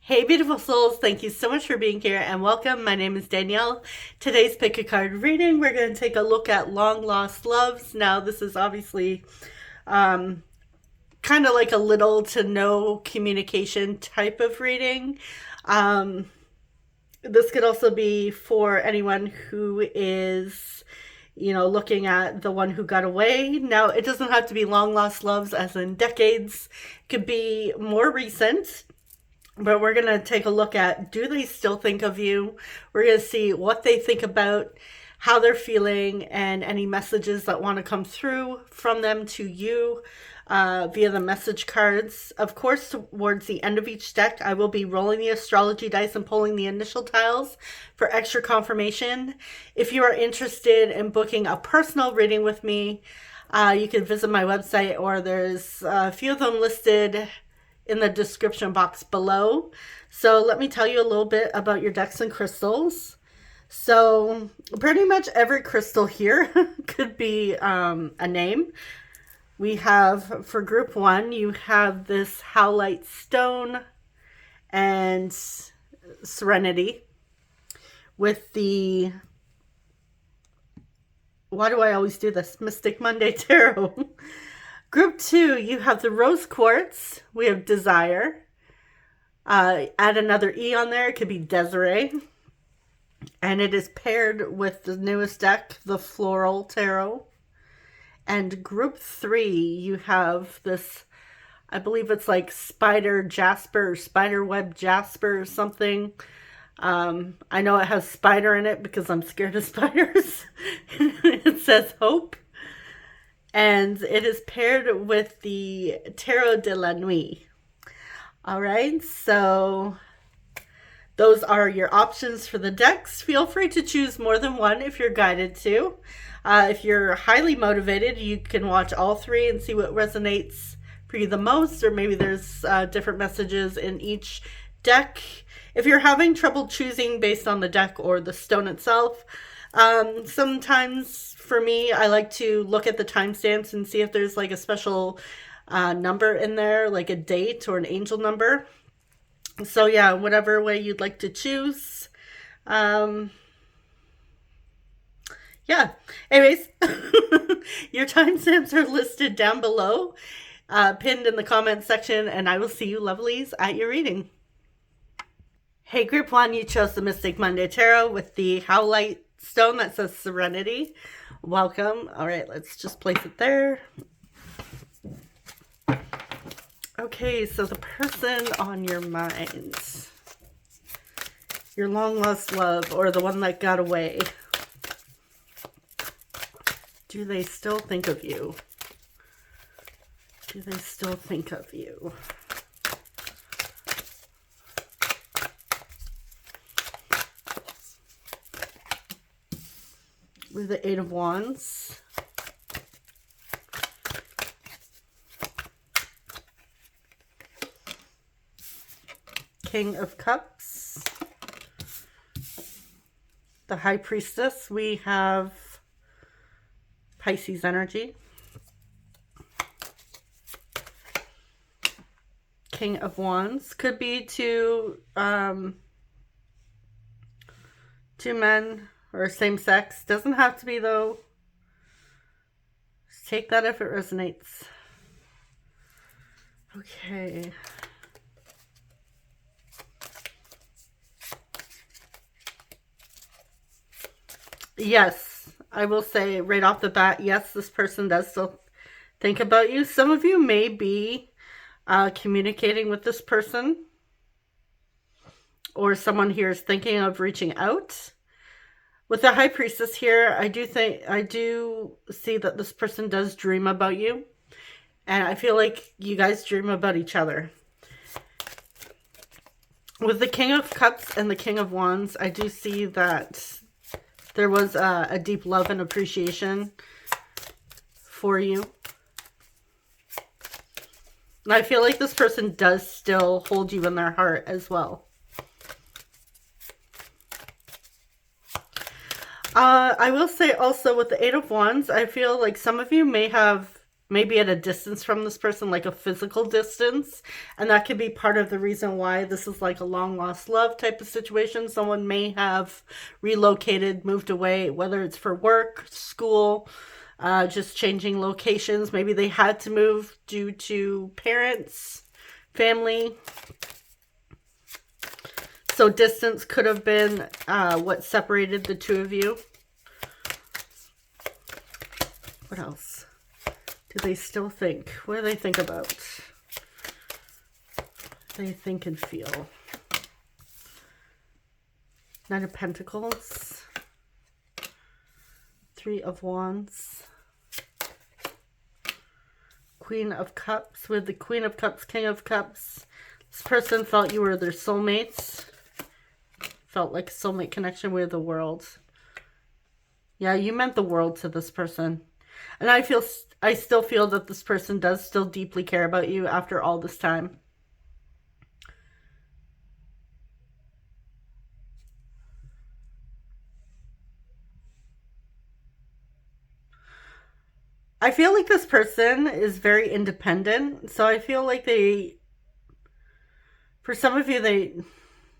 Hey, beautiful souls, thank you so much for being here and welcome. My name is Danielle. Today's pick a card reading, we're going to take a look at long lost loves. Now, this is obviously um, kind of like a little to no communication type of reading. Um, this could also be for anyone who is, looking at the one who got away. Now, it doesn't have to be long lost loves, as in decades, it could be more recent. But we're going to take a look at, do they still think of you? We're going to see what they think about, how they're feeling, and any messages that want to come through from them to you via the message cards. Of course, towards the end of each deck, I will be rolling the astrology dice and pulling the initial tiles for extra confirmation. If you are interested in booking a personal reading with me, you can visit my website, or there's a few of them listed in the description box below. So let me tell you a little bit about your decks and crystals. So pretty much every crystal here could be a name. We have, for group one, you have this howlite stone and serenity with the, why do I always do this? Mystic Monday Tarot. Group two, you have the rose quartz. We have desire. Add another E on there. It could be Desiree. And it is paired with the newest deck, the floral tarot. And group three, you have this, I believe it's like spider jasper, or spider web jasper or something. I know it has spider in it because I'm scared of spiders. It says hope. And it is paired with the Tarot de la Nuit. All right, so those are your options for the decks. Feel free to choose more than one if you're guided to. If you're highly motivated, you can watch all three and see what resonates for you the most, or maybe there's different messages in each deck. If you're having trouble choosing based on the deck or the stone itself, sometimes for me, I like to look at the timestamps and see if there's like a special number in there, like a date or an angel number. So yeah, whatever way you'd like to choose. Yeah. Anyways, your timestamps are listed down below, pinned in the comments section, and I will see you lovelies at your reading. Hey, group one, you chose the Mystic Monday Tarot with the howlite stone that says serenity. Welcome. All right, let's just place it there. Okay, so the person on your mind, your long lost love, or the one that got away, do they still think of you? Do they still think of you? With the Eight of Wands. King of Cups. The High Priestess. We have Pisces energy. King of Wands. Could be two men or same sex. Doesn't have to be though. Just take that if it resonates. Okay. Yes, I will say right off the bat, yes, this person does still think about you. Some of you may be communicating with this person, or someone here is thinking of reaching out. With the High Priestess here, I do see that this person does dream about you. And I feel like you guys dream about each other. With the King of Cups and the King of Wands, I do see that there was a deep love and appreciation for you. And I feel like this person does still hold you in their heart as well. I will say also with the Eight of Wands, I feel like some of you may have maybe at a distance from this person, like a physical distance. And that could be part of the reason why this is like a long lost love type of situation. Someone may have relocated, moved away, whether it's for work, school, just changing locations. Maybe they had to move due to parents, family. So distance could have been what separated the two of you. What else? Do they still think? What do they think about? What do they think and feel? Knight of Pentacles. Three of Wands. Queen of Cups. With the Queen of Cups, King of Cups. This person felt you were their soulmates. Felt like a soulmate connection with the world. Yeah, you meant the world to this person. And I still feel that this person does still deeply care about you after all this time. I feel like this person is very independent. So I feel like for some of you, they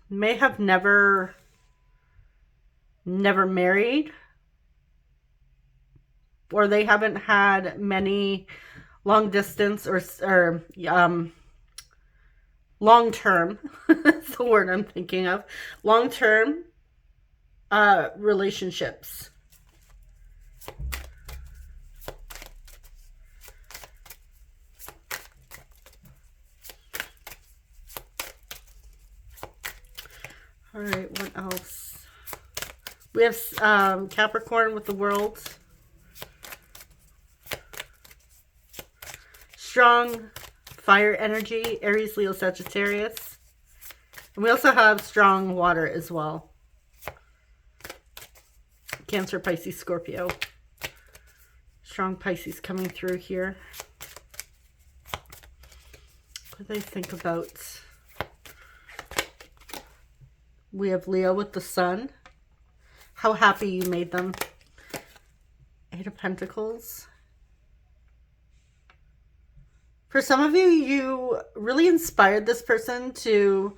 may have never married. Or they haven't had many long distance or long term, that's the word I'm thinking of, long term relationships. All right, what else? We have Capricorn with the World. Strong fire energy, Aries, Leo, Sagittarius. And we also have strong water as well. Cancer, Pisces, Scorpio. Strong Pisces coming through here. What do they think about? We have Leo with the Sun. How happy you made them. Eight of Pentacles. For some of you, you really inspired this person to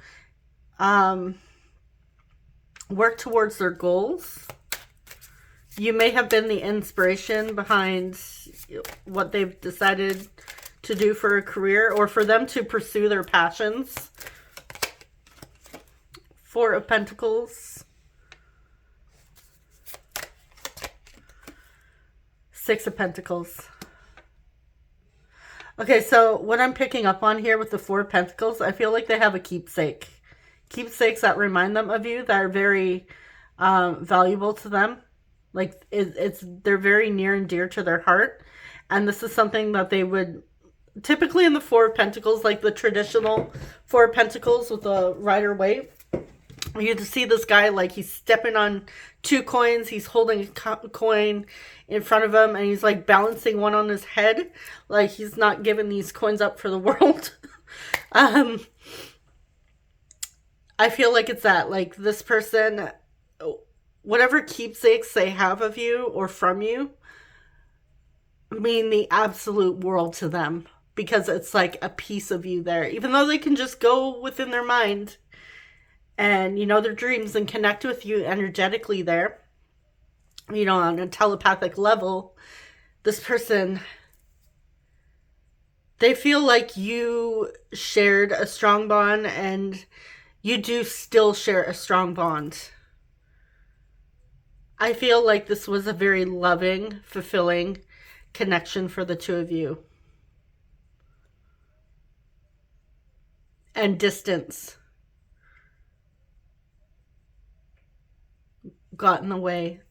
work towards their goals. You may have been the inspiration behind what they've decided to do for a career, or for them to pursue their passions. Four of Pentacles. Six of Pentacles. Okay, so what I'm picking up on here with the Four of Pentacles, I feel like they have a keepsake. Keepsakes that remind them of you, that are very valuable to them. Like, they're very near and dear to their heart. And this is something that they would, typically in the Four of Pentacles, like the traditional Four of Pentacles with the Rider-Waite, you just see this guy, like, he's stepping on two coins. He's holding a coin in front of him, and he's, like, balancing one on his head. Like, he's not giving these coins up for the world. I feel like it's that. Like, this person, whatever keepsakes they have of you or from you, mean the absolute world to them. Because it's, like, a piece of you there. Even though they can just go within their mind and, you know, their dreams and connect with you energetically there, you know, on a telepathic level, this person, they feel like you shared a strong bond, and you do still share a strong bond. I feel like this was a very loving, fulfilling connection for the two of you. And distance got in the way.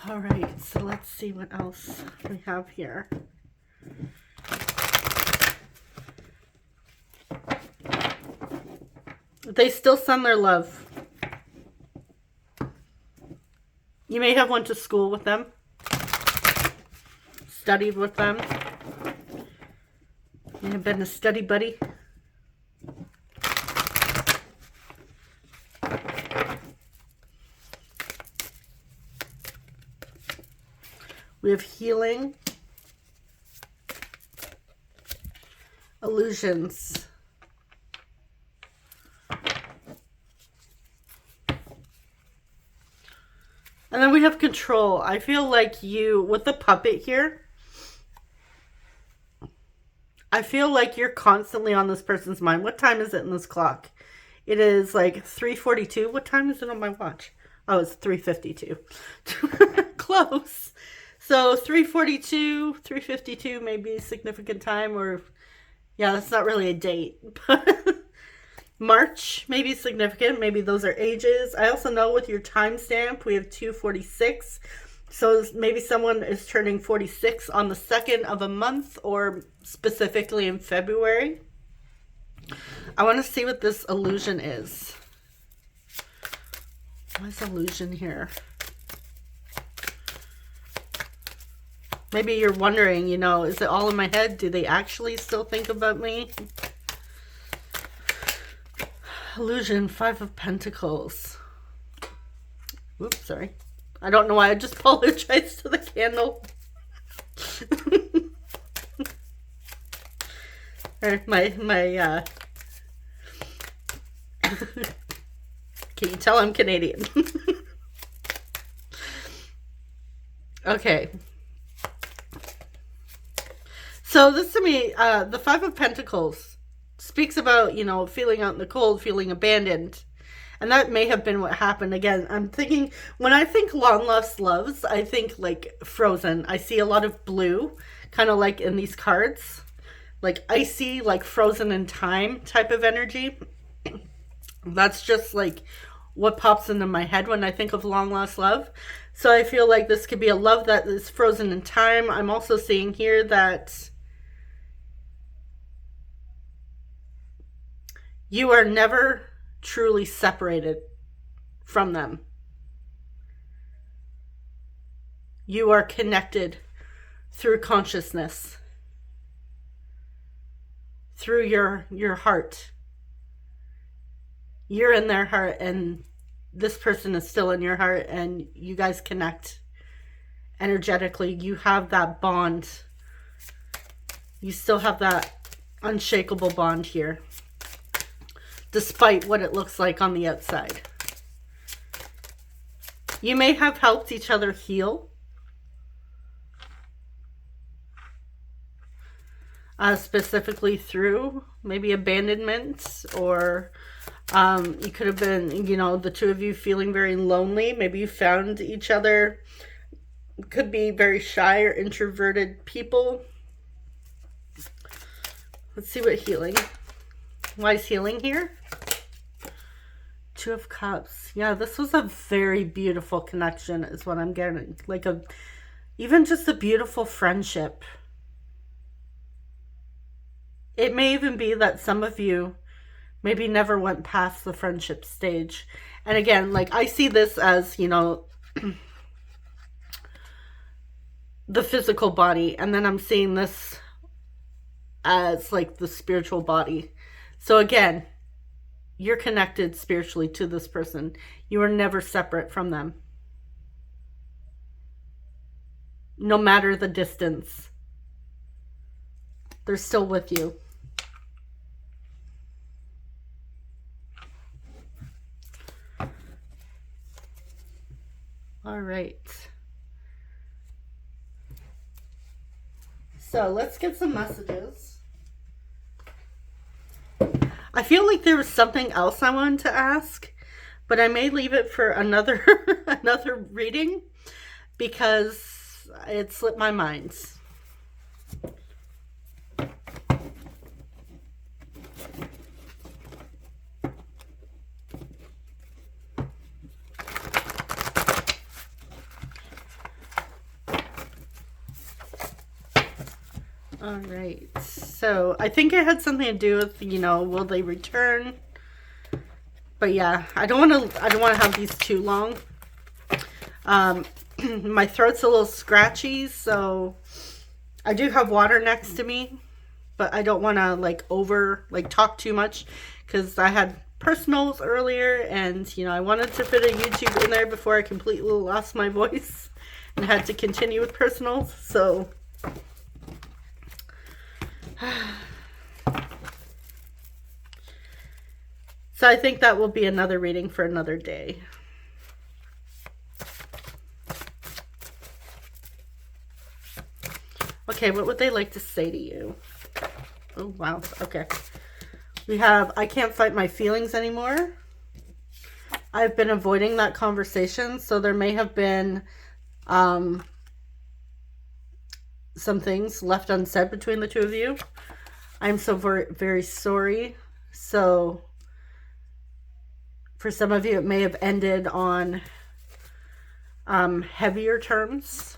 All right, so let's see what else we have here. They still send their love. You may have went to school with them, studied with them. You may have been a study buddy. We have healing. Illusions. And then we have control. I feel like you, with the puppet here, I feel like you're constantly on this person's mind. What time is it in this clock? It is like 3:42. What time is it on my watch? Oh, it's 3:52. Close. So 3:42, 3:52 may be a significant time, or yeah, that's not really a date. But March may be significant. Maybe those are ages. I also know with your timestamp, we have 2:46. So maybe someone is turning 46 on the 2nd of a month, or specifically in February. I want to see what this illusion is. What is illusion here? Maybe you're wondering, you know, is it all in my head? Do they actually still think about me? Illusion, 5 of Pentacles. Oops, sorry. I don't know why I just apologized to the candle. Can you tell I'm Canadian? Okay. So this to me, the 5 of Pentacles speaks about, you know, feeling out in the cold, feeling abandoned. And that may have been what happened. Again, I'm thinking, when I think long lost loves, I think like Frozen. I see a lot of blue, kind of like in these cards. Like icy, like frozen in time type of energy. That's just like what pops into my head when I think of long lost love. So I feel like this could be a love that is frozen in time. I'm also seeing here that you are never truly separated from them. You are connected through consciousness, through your heart. You're in their heart, and this person is still in your heart, and you guys connect energetically. You have that bond. You still have that unshakable bond here, despite what it looks like on the outside. You may have helped each other heal. Specifically through maybe abandonment, or you could have been, you know, the two of you feeling very lonely. Maybe you found each other. Could be very shy or introverted people. Let's see what healing. Why is healing here? 2 of Cups. Yeah, this was a very beautiful connection is what I'm getting. Like even just a beautiful friendship. It may even be that some of you maybe never went past the friendship stage. And again, like I see this as, you know, the physical body. And then I'm seeing this as like the spiritual body. So again, you're connected spiritually to this person. You are never separate from them. No matter the distance. They're still with you. All right. So let's get some messages. I feel like there was something else I wanted to ask, but I may leave it for another another reading because it slipped my mind. All right, so I think it had something to do with, you know, will they return? But yeah, I don't want to have these too long. My throat's a little scratchy, so I do have water next to me, but I don't want to talk too much because I had personals earlier, and you know, I wanted to fit a YouTube in there before I completely lost my voice. and had to continue with personals. So I think that will be another reading for another day. Okay, what would they like to say to you? Oh, wow. Okay. We have, I can't fight my feelings anymore. I've been avoiding that conversation, so there may have been some things left unsaid between the two of you. I'm so very, very sorry. So for some of you, it may have ended on heavier terms.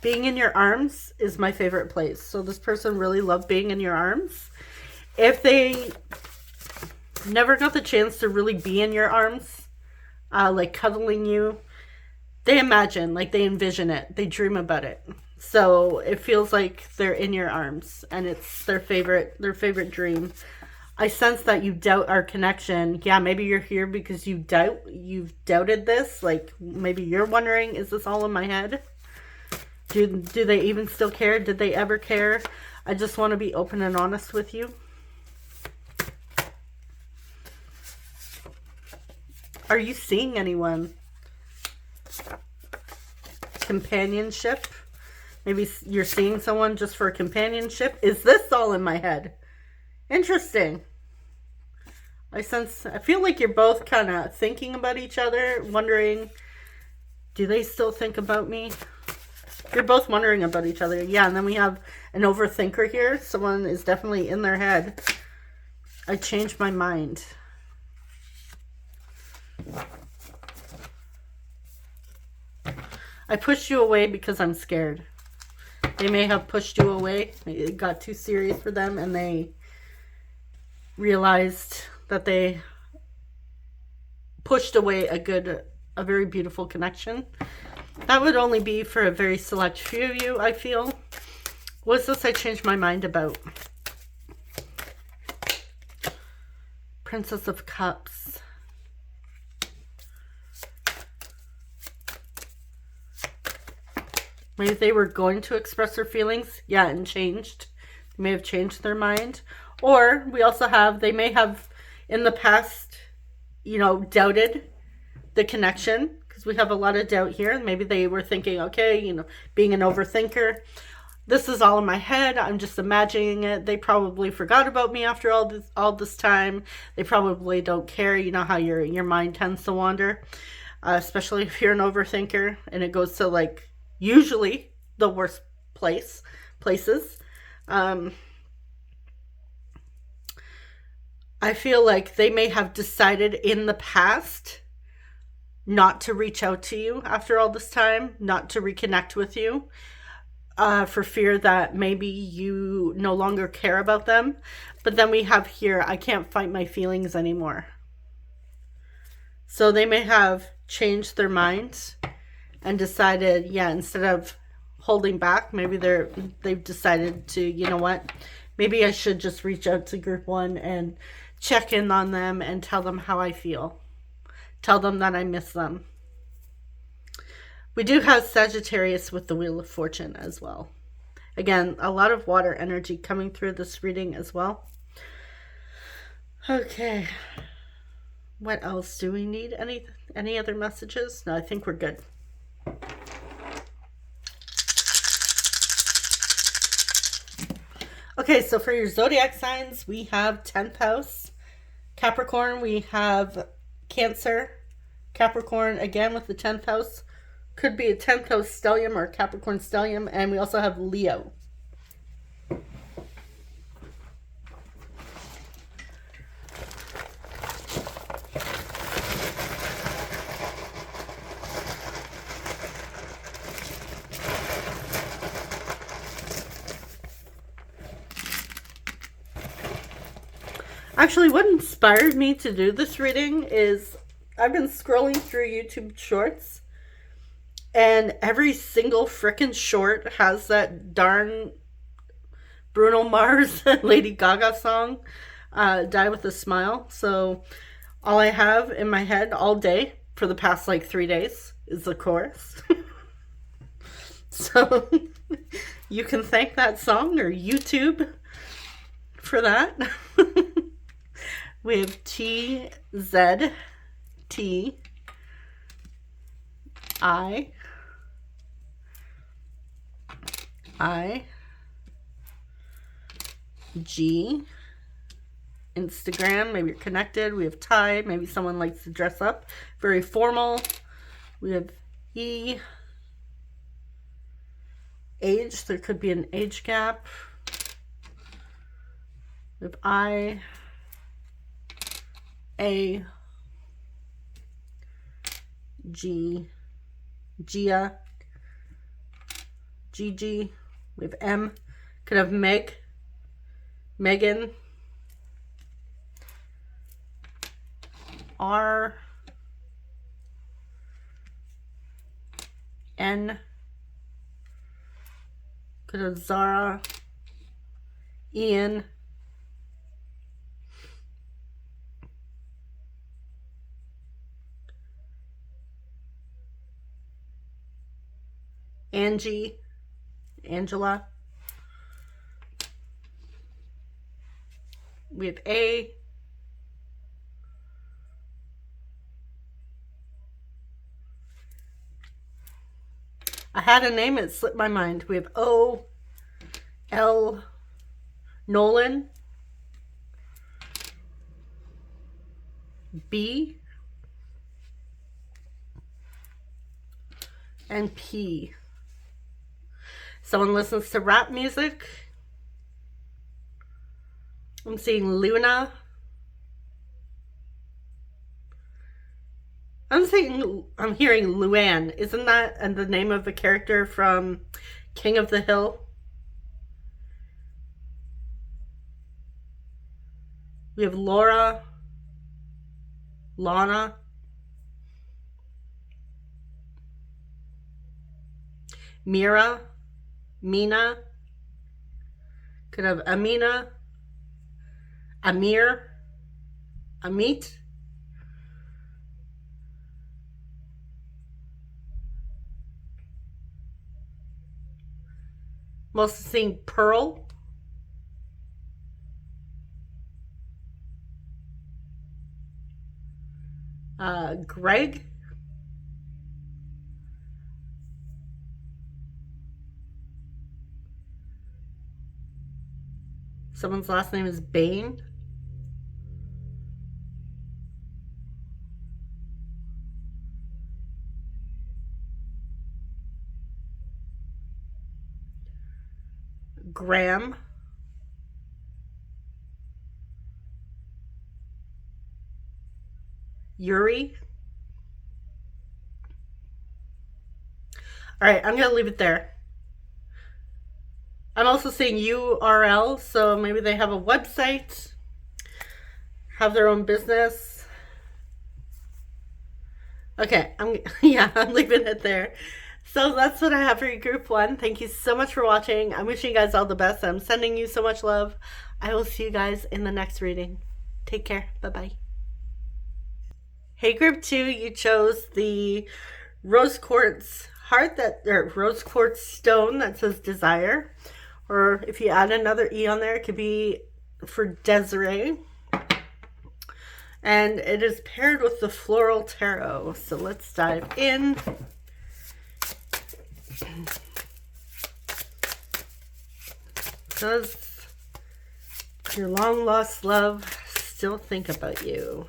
Being in your arms is my favorite place. So this person really loved being in your arms. If they never got the chance to really be in your arms, like cuddling you, they imagine, like they envision it. They dream about it. So it feels like they're in your arms and it's their favorite dream. I sense that you doubt our connection. Yeah, maybe you're here because you've doubted this. Like maybe you're wondering, is this all in my head? Do they even still care? Did they ever care? I just want to be open and honest with you. Are you seeing anyone? Companionship? Maybe you're seeing someone just for companionship. Is this all in my head? Interesting. I feel like you're both kind of thinking about each other, wondering, do they still think about me? You're both wondering about each other. Yeah, and then we have an overthinker here. Someone is definitely in their head. I changed my mind. I pushed you away because I'm scared. They may have pushed you away. It got too serious for them and they realized that they pushed away a very beautiful connection. That would only be for a very select few of you, I feel. What's this I changed my mind about? Princess of Cups. Maybe they were going to express their feelings. Yeah, and changed. They may have changed their mind. Or we also have, they may have in the past, doubted the connection. Because we have a lot of doubt here. Maybe they were thinking, okay, being an overthinker, this is all in my head. I'm just imagining it. They probably forgot about me after all this time. They probably don't care. You know how your mind tends to wander, especially if you're an overthinker, and it goes to like usually the worst places. I feel like they may have decided in the past not to reach out to you after all this time, not to reconnect with you, for fear that maybe you no longer care about them. But then we have here, I can't fight my feelings anymore. So they may have changed their minds and decided, yeah, instead of holding back, maybe they've decided to, you know what, maybe I should just reach out to group one and check in on them and tell them how I feel. Tell them that I miss them. We do have Sagittarius with the Wheel of Fortune as well. Again, a lot of water energy coming through this reading as well. Okay. What else? Do we need any other messages? No, I think we're good. Okay, so for your zodiac signs, we have 10th house, Capricorn. We have Cancer, Capricorn again with the 10th house. Could be a 10th house stellium or Capricorn stellium. And we also have Leo. Actually, what inspired me to do this reading is I've been scrolling through YouTube shorts, and every single frickin' short has that darn Bruno Mars and Lady Gaga song, Die With a Smile. So all I have in my head all day for the past like 3 days is the chorus. So you can thank that song or YouTube for that. We have T, Z, T, I, G, Instagram, maybe you're connected. We have tie, maybe someone likes to dress up, very formal. We have E, age, there could be an age gap. We have I, A, G, Gia, Gigi. We have M, could have Meg, Megan, R, N, could have Zara, Ian, Angie, Angela. We have A, I had a name, it slipped my mind. We have O, L, Nolan, B, and P. Someone listens to rap music. I'm seeing Luna. I'm hearing Luann. Isn't that the name of the character from King of the Hill? We have Laura, Lana, Mira, Mina, could have Amina, Amir, Amit, I'm also seeing Pearl, Greg, someone's last name is Bain, Graham, Yuri. All right, I'm going to leave it there. I'm also seeing URL, so maybe they have a website, have their own business. Okay, I'm leaving it there. So that's what I have for you, Group 1. Thank you so much for watching. I'm wishing you guys all the best. I'm sending you so much love. I will see you guys in the next reading. Take care. Bye-bye. Hey, Group 2, you chose the rose quartz heart or rose quartz stone that says desire. Or if you add another E on there, it could be for Desiree. And it is paired with the floral tarot. So let's dive in. Does your long lost love still think about you?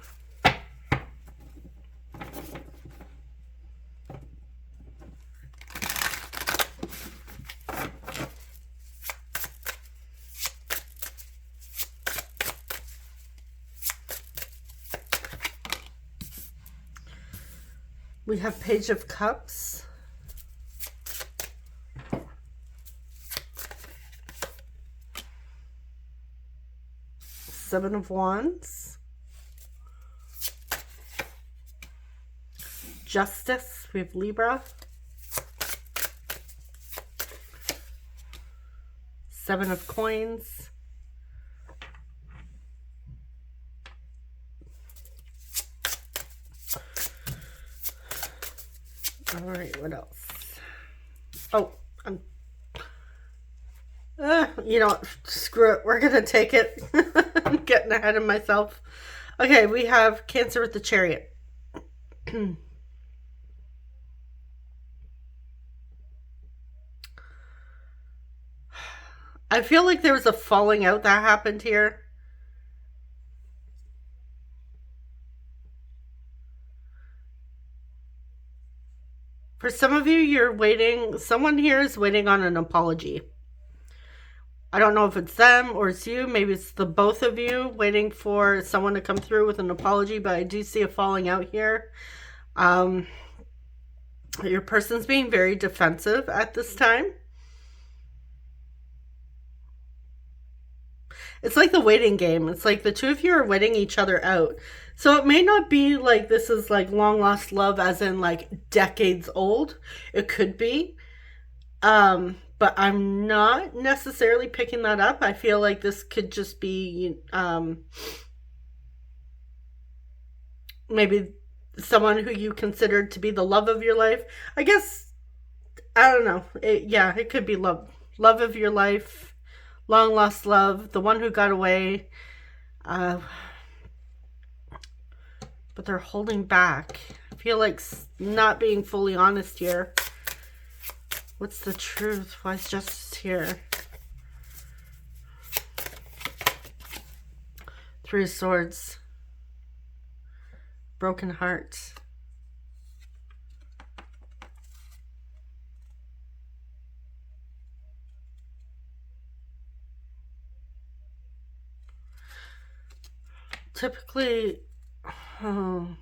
We have Page of Cups. Seven of Wands. Justice. We have Libra. Seven of Coins. what else? Oh, you know what? Screw it. We're going to take it. I'm getting ahead of myself. Okay, we have Cancer with the Chariot. I feel like there was a falling out that happened here. For some of you, you're waiting. Someone here is waiting on an apology. I don't know if it's them or it's you. Maybe it's the both of you waiting for someone to come through with an apology. But I do see a falling out here. Your person's being very defensive at this time. It's like the waiting game. It's like the two of you are waiting each other out. So it may not be like this is like long lost love as in like decades old. It could be. But I'm not necessarily picking that up. I feel like this could just be maybe someone who you considered to be the love of your life. I guess, I don't know. It could be love of your life. Long lost love, the one who got away, but they're holding back. I feel like not being fully honest here. What's the truth? Why is justice here? Three of Swords, broken heart. Typically, I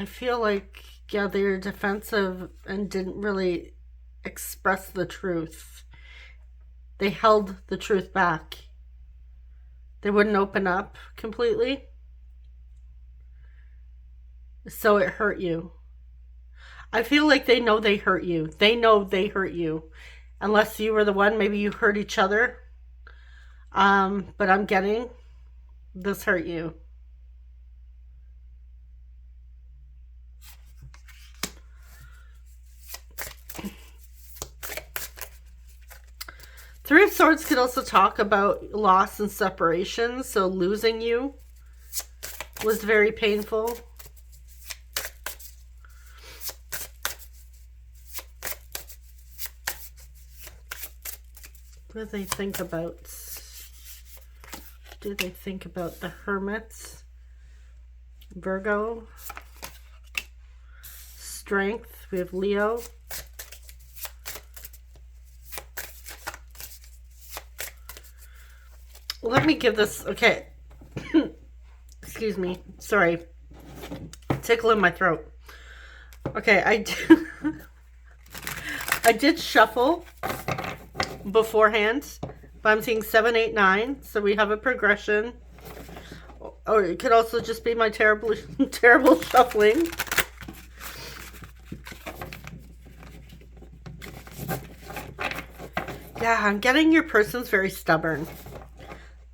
feel like, yeah, they were defensive and didn't really express the truth. They held the truth back. They wouldn't open up completely. So it hurt you. I feel like they know they hurt you. They know they hurt you. Unless you were the one, maybe you hurt each other. But I'm getting this hurt you. Three of Swords could also talk about loss and separation. So losing you was very painful. What do they think about? Do they think about the Hermits? Virgo. Strength. We have Leo. Let me give this, okay. Excuse me. Sorry. Tickle in my throat. Okay, I did shuffle beforehand, but I'm seeing 7, 8, 9. So we have a progression. Or it could also just be my terrible shuffling. Yeah, I'm getting your person's very stubborn.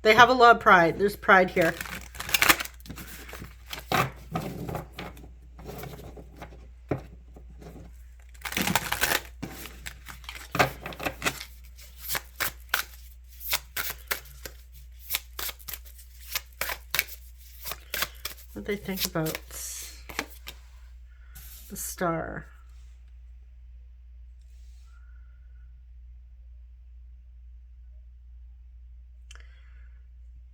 They have a lot of pride. There's pride here. What do they think about the Star?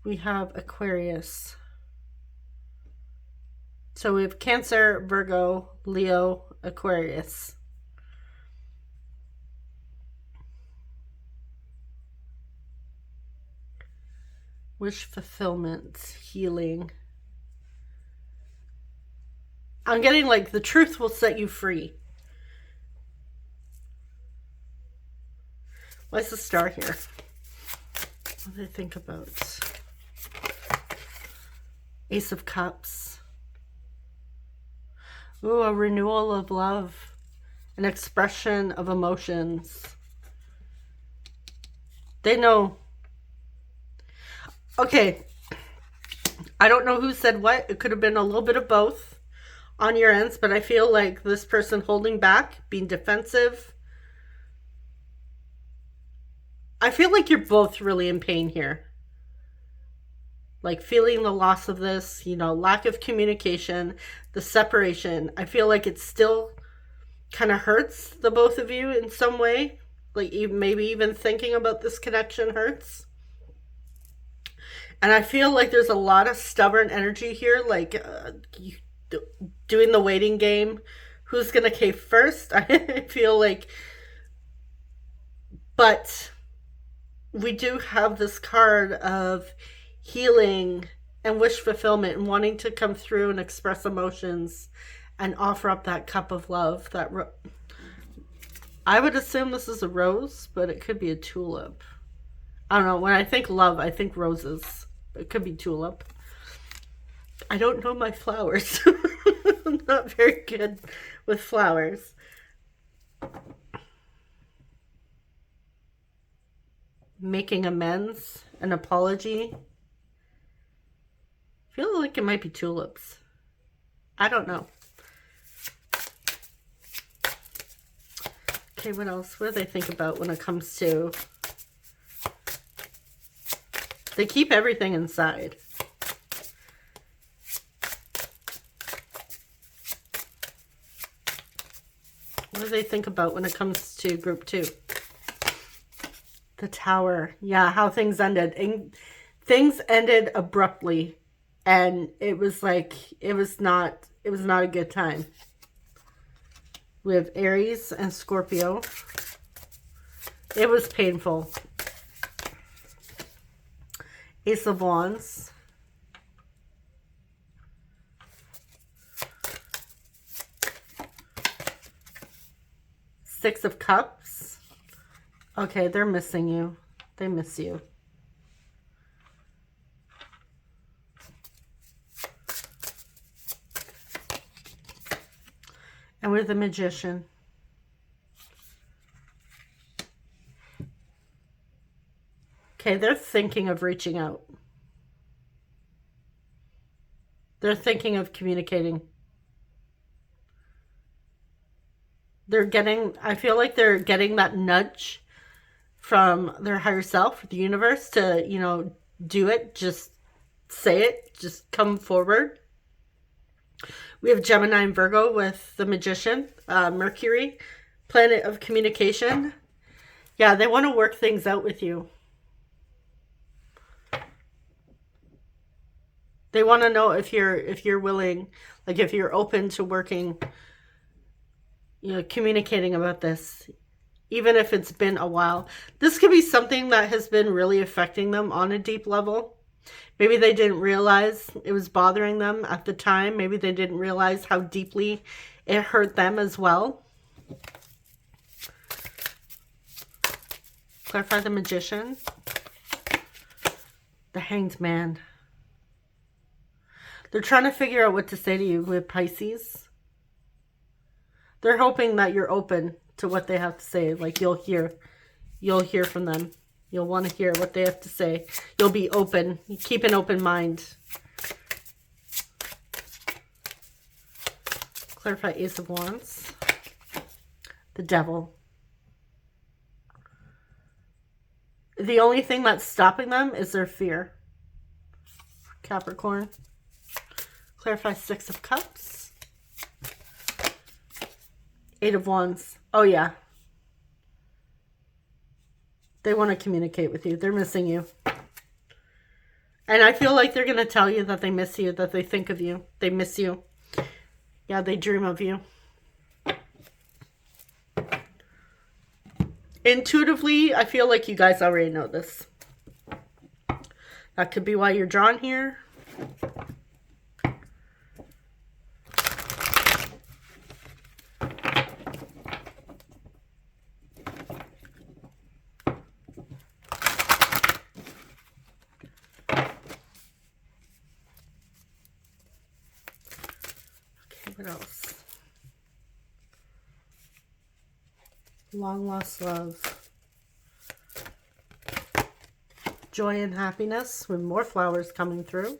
We have Aquarius. So we have Cancer, Virgo, Leo, Aquarius. Wish fulfillment, healing. I'm getting like the truth will set you free. What's the Star here? What do they think about? Ace of Cups. Ooh, a renewal of love. An expression of emotions. They know. Okay. I don't know who said what. It could have been a little bit of both. on your ends, but I feel like this person holding back, being defensive. I feel like you're both really in pain here. Like feeling the loss of this, you know, lack of communication, the separation. I feel like it still kind of hurts the both of you in some way. Like maybe even thinking about this connection hurts. And I feel like there's a lot of stubborn energy here, like doing the waiting game. Who's going to cave first? I feel like, but we do have this card of healing and wish fulfillment and wanting to come through and express emotions and offer up that cup of love. That I would assume this is a rose, but it could be a tulip. I don't know. When I think love, I think roses. It could be tulip. I don't know my flowers. I'm not very good with flowers. Making amends, an apology. I feel like it might be tulips. I don't know. Okay, what else? What do they think about when it comes to... They keep everything inside. What do they think about when it comes to group 2? The Tower. Yeah, how things ended. And things ended abruptly. And it was like, it was not a good time. We have Aries and Scorpio. It was painful. Ace of Wands. Six of Cups. Okay, they're missing you. They miss you. And with the Magician. Okay, they're thinking of reaching out. They're thinking of communicating. They're getting, I feel like they're getting that nudge from their higher self, the universe, to, you know, do it. Just say it. Just come forward. We have Gemini and Virgo with the Magician, Mercury, planet of communication. Yeah, they want to work things out with you. They want to know if you're willing, like if you're open to working, you know, communicating about this, even if it's been a while. This could be something that has been really affecting them on a deep level. Maybe they didn't realize it was bothering them at the time. Maybe they didn't realize how deeply it hurt them as well. Clarify the Magician. The Hanged Man. They're trying to figure out what to say to you with Pisces. They're hoping that you're open to what they have to say. Like you'll hear from them. You'll want to hear what they have to say. You'll be open. You keep an open mind. Clarify Ace of Wands. The Devil. The only thing that's stopping them is their fear. Capricorn. Clarify Six of Cups. Eight of Wands. Oh, yeah. They want to communicate with you. They're missing you. And I feel like they're going to tell you that they miss you, that they think of you. They miss you. Yeah, they dream of you. Intuitively, I feel like you guys already know this. That could be why you're drawn here. What else? Long lost love. Joy and happiness with more flowers coming through.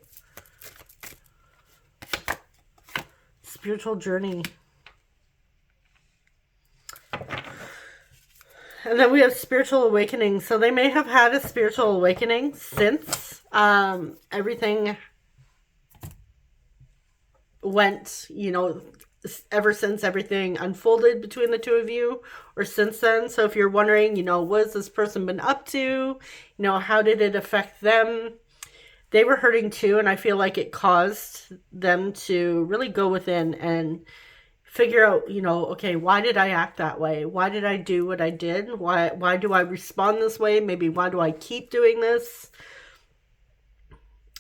spiritual journey. And then we have spiritual awakening. So they may have had a spiritual awakening since everything went, you know, ever since everything unfolded between the two of you, or since then. So if you're wondering, you know, what has this person been up to? You know, how did it affect them? They were hurting too, and I feel like it caused them to really go within and figure out, you know, okay, why did I act that way? Why did I do what I did? Why do I respond this way? Maybe why do I keep doing this?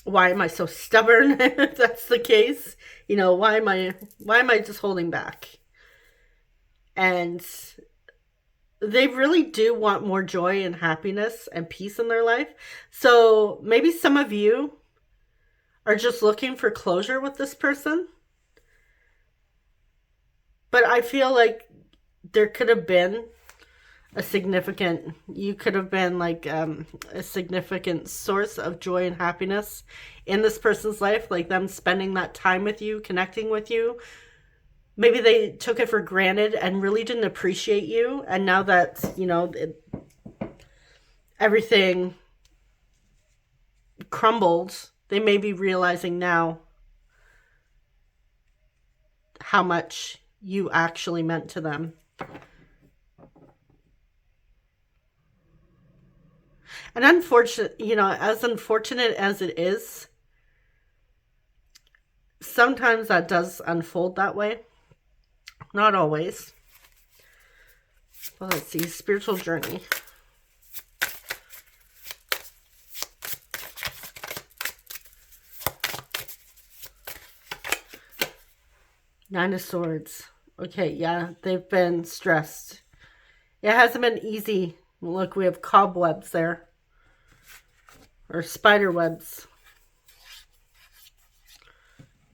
Why am I so stubborn? If that's the case, you know, why am I just holding back? And they really do want more joy and happiness and peace in their life. So maybe some of you are just looking for closure with this person. But I feel like there could have been you could have been like a significant source of joy and happiness in this person's life, like them spending that time with you, connecting with you. Maybe they took it for granted and really didn't appreciate you. And now that, you know, everything crumbled, they may be realizing now how much you actually meant to them. And unfortunate, you know, as unfortunate as it is, sometimes that does unfold that way. Not always. Well, let's see, spiritual journey. Nine of Swords. Okay, yeah, they've been stressed. It hasn't been easy. Look, we have cobwebs there. Or spider webs.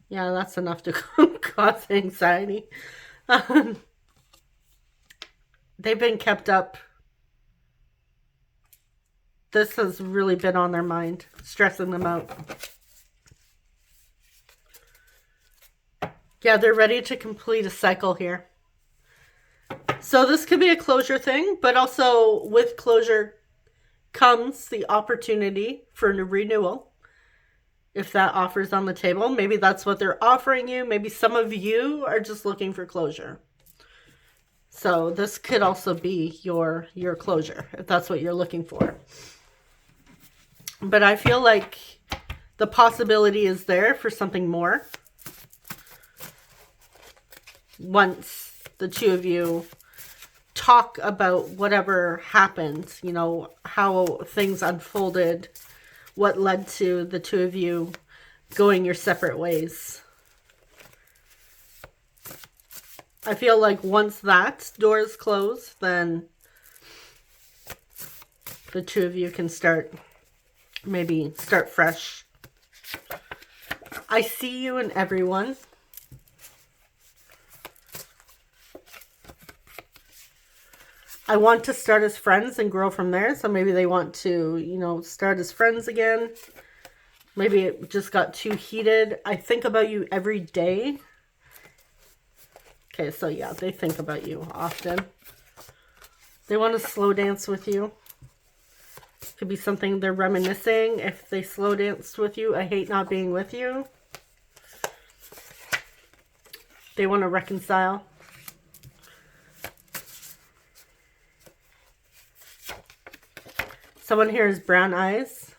Yeah, that's enough to cause anxiety. They've been kept up. This has really been on their mind, stressing them out. Yeah, they're ready to complete a cycle here. So this could be a closure thing, but also with closure comes the opportunity for a renewal. If that offer's on the table, maybe that's what they're offering you. Maybe some of you are just looking for closure. So this could also be your closure, if that's what you're looking for. But I feel like the possibility is there for something more. Once the two of you talk about whatever happened, you know, how things unfolded, what led to the two of you going your separate ways. I feel like once that door is closed, then the two of you can start fresh. I see you in everyone. I want to start as friends and grow from there. So maybe they want to, you know, start as friends again. Maybe it just got too heated. I think about you every day. Okay, so yeah, they think about you often. They want to slow dance with you. Could be something they're reminiscing. If they slow danced with you, I hate not being with you. They want to reconcile. Someone here has brown eyes.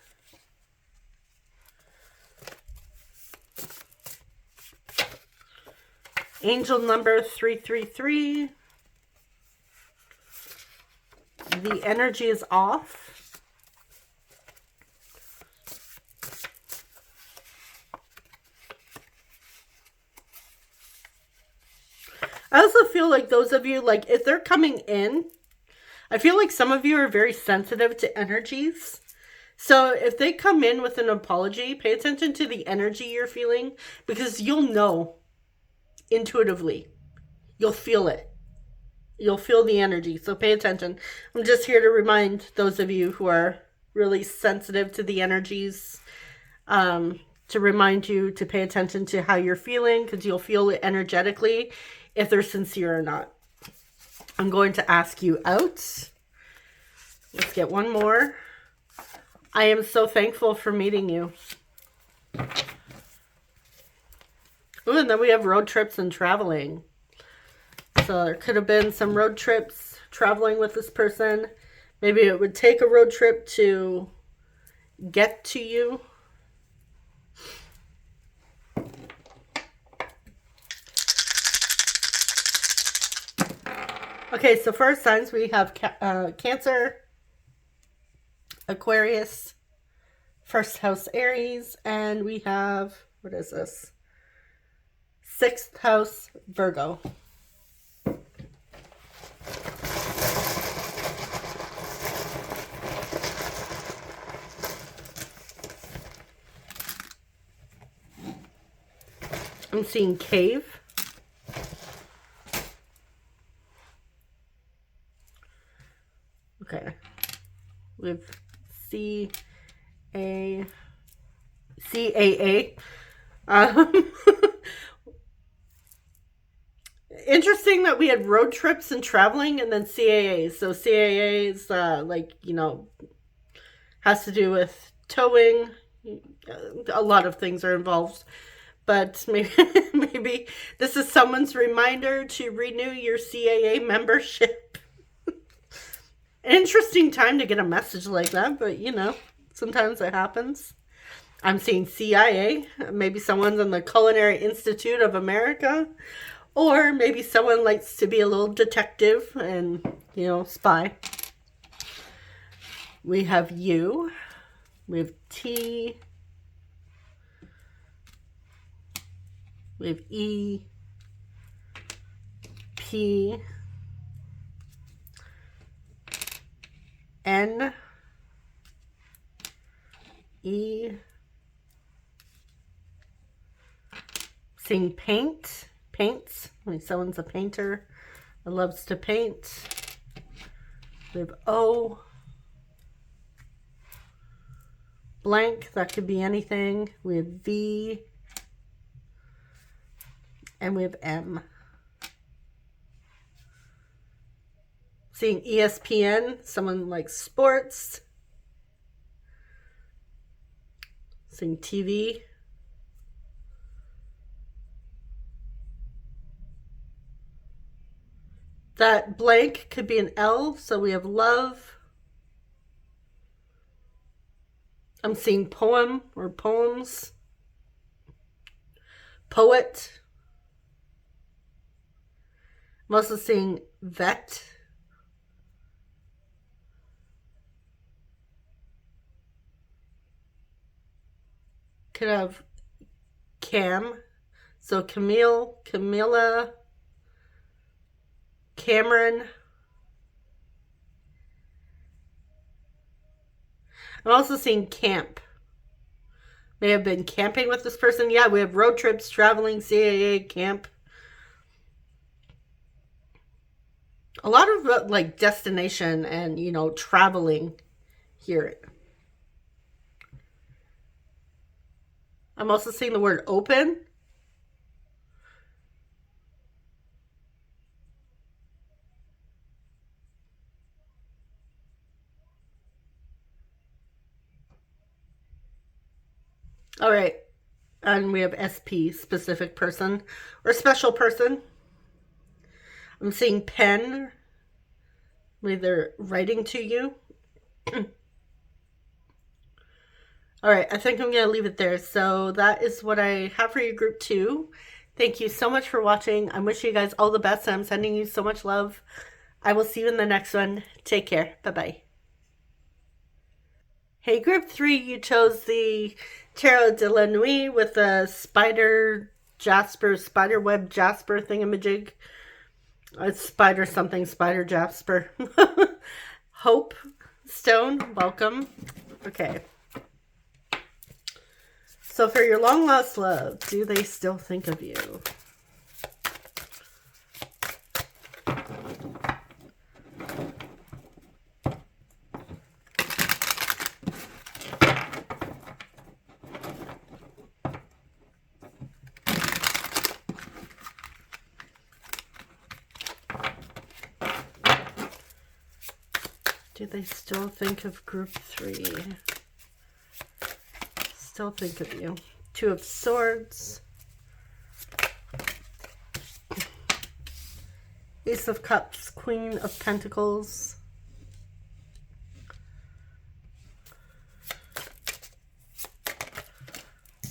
Angel number 333. The energy is off. I also feel like those of you, like if they're coming in, I feel like some of you are very sensitive to energies. So if they come in with an apology, pay attention to the energy you're feeling, because you'll know intuitively. You'll feel it. You'll feel the energy. So pay attention. I'm just here to remind those of you who are really sensitive to the energies. to remind you to pay attention to how you're feeling, because you'll feel it energetically if they're sincere or not. I'm going to ask you out. Let's get one more. I am so thankful for meeting you. Ooh, and then we have road trips and traveling. So there could have been some road trips, traveling with this person. Maybe it would take a road trip to get to you. Okay, so for our signs, we have Cancer, Aquarius, first house Aries, and we have, what is this? Sixth house Virgo. I'm seeing cave. Okay. With CAA. Interesting that we had road trips and traveling and then CAA. So CAA is like, you know, has to do with towing. A lot of things are involved. But maybe this is someone's reminder to renew your CAA membership. Interesting time to get a message like that, but you know, sometimes it happens. I'm seeing CIA. Maybe someone's in the Culinary Institute of America. Or maybe someone likes to be a little detective and, you know, spy. We have U. We have T. We have E, P, N, E. Seeing paints. Like someone's a painter or loves to paint. We have O. Blank, that could be anything. We have V. And we have M. Seeing ESPN, someone likes sports. Seeing TV. That blank could be an L, so we have love. I'm seeing poem or poems. Poet. I'm also seeing vet. Could have Cam. So Camille, Camilla, Cameron. I'm also seeing camp. May have been camping with this person. Yeah, we have road trips, traveling, CAA, camp. A lot of like destination and, you know, traveling here. I'm also seeing the word open. All right. And we have SP, specific person or special person. I'm seeing pen. They're writing to you. All right, I think I'm going to leave it there. So that is what I have for you, group 2. Thank you so much for watching. I'm wishing you guys all the best. I'm sending you so much love. I will see you in the next one. Take care. Bye-bye. Hey, group 3, you chose the Tarot de la Nuit with the spider web jasper thingamajig. It's spider something, spider jasper. Hope stone, welcome. Okay. So for your long lost love, do they still think of you? Do they still think of group 3? Still think of you. 2 of Swords. Ace of Cups, Queen of Pentacles.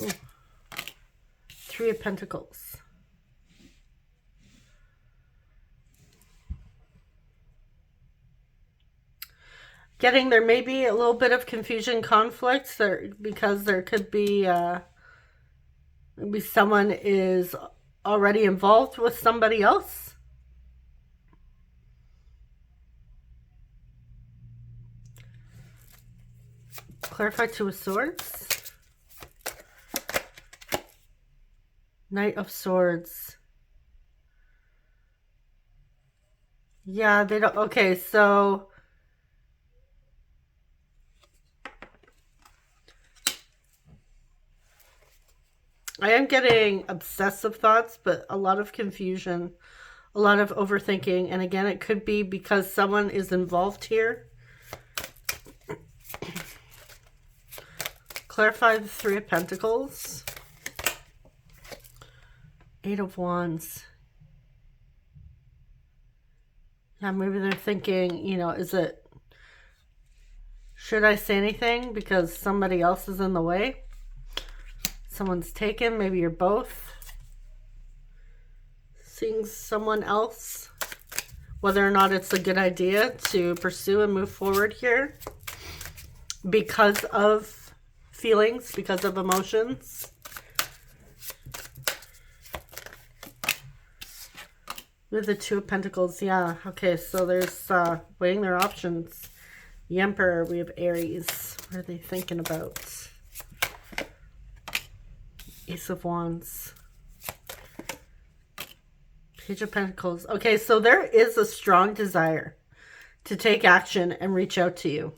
Ooh. 3 of Pentacles. Getting there may be a little bit of confusion, conflict there, because there could be maybe someone is already involved with somebody else. Clarify 2 of Swords. Knight of Swords. Yeah, they don't. Okay, so I am getting obsessive thoughts, but a lot of confusion, a lot of overthinking. And again, it could be because someone is involved here. Clarify the 3 of Pentacles. 8 of Wands. Yeah, maybe they're thinking, you know, should I say anything because somebody else is in the way? Someone's taken, maybe you're both. Seeing someone else, whether or not it's a good idea to pursue and move forward here because of feelings, because of emotions. With the 2 of Pentacles, yeah. Okay, so there's weighing their options. The Emperor, we have Aries. What are they thinking about? Ace of Wands. Page of Pentacles. Okay, so there is a strong desire to take action and reach out to you.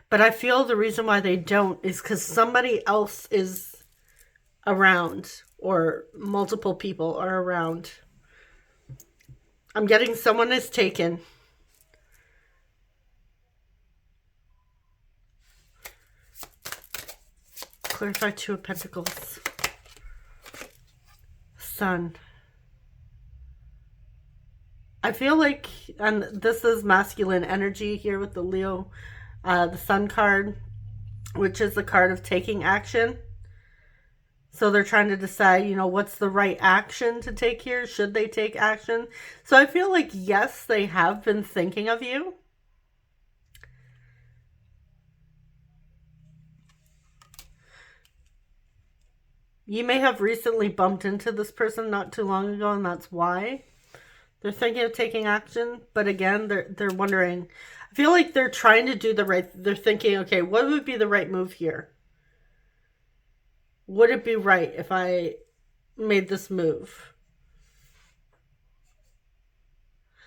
But I feel the reason why they don't is because somebody else is around, or multiple people are around. I'm getting someone is taken. Clarify 2 of Pentacles. Sun. I feel like, and this is masculine energy here with the Leo, the Sun card, which is the card of taking action. So they're trying to decide, you know, what's the right action to take here? Should they take action? So I feel like, yes, they have been thinking of you. You may have recently bumped into this person not too long ago, and that's why they're thinking of taking action. But again, they're wondering. I feel like they're trying to do the right. They're thinking, okay, what would be the right move here? Would it be right if I made this move?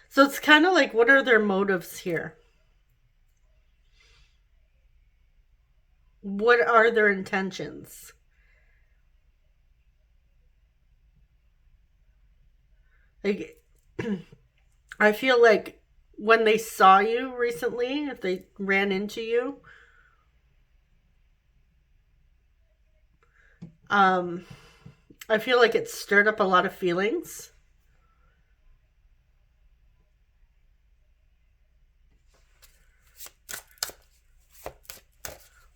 So it's kind of like, what are their motives here? What are their intentions? Like, I feel like when they saw you recently, if they ran into you, I feel like it stirred up a lot of feelings.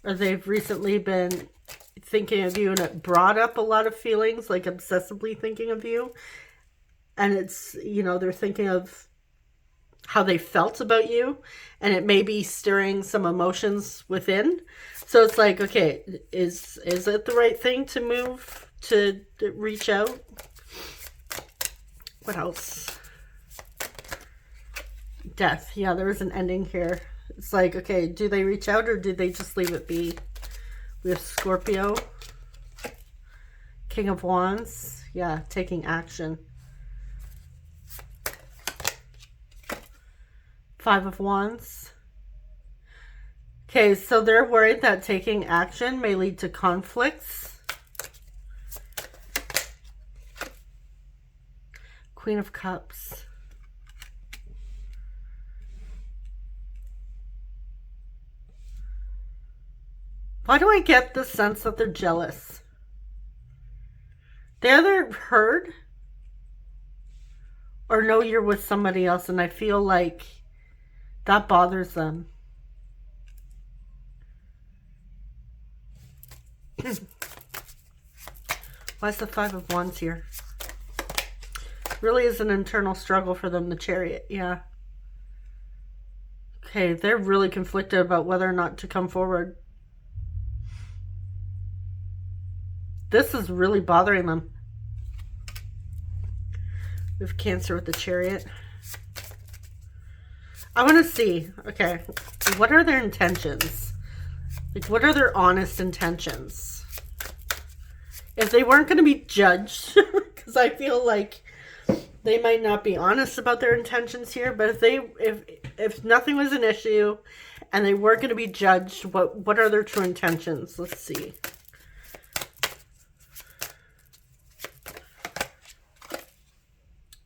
Or they've recently been thinking of you and it brought up a lot of feelings, like obsessively thinking of you. And it's, you know, they're thinking of how they felt about you, and it may be stirring some emotions within. So it's like, okay, is it the right thing to move, to reach out? What else? Death. Yeah, there was an ending here. It's like, okay, do they reach out or do they just leave it be? We have Scorpio. King of Wands. Yeah, taking action. 5 of Wands. Okay, so they're worried that taking action may lead to conflicts. Queen of Cups. Why do I get the sense that they're jealous? They either heard or know you're with somebody else, and I feel like that bothers them. Why is the Five of Wands here? Really is an internal struggle for them, the Chariot. Yeah. Okay, they're really conflicted about whether or not to come forward. This is really bothering them. We have Cancer with the Chariot. I want to see, okay, what are their intentions? Like, what are their honest intentions? If they weren't going to be judged, because I feel like they might not be honest about their intentions here, but if nothing was an issue and they weren't going to be judged, what are their true intentions? Let's see.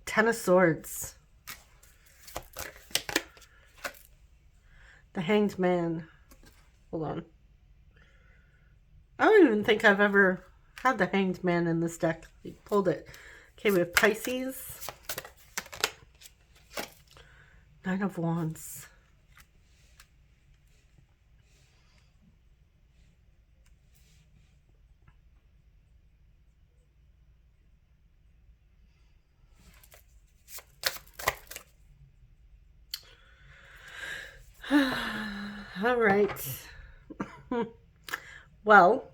Ten of Swords. The Hanged Man. Hold on. I don't even think I've ever had the Hanged Man in this deck. We pulled it. Okay, we have Pisces. Nine of Wands. All right. Well,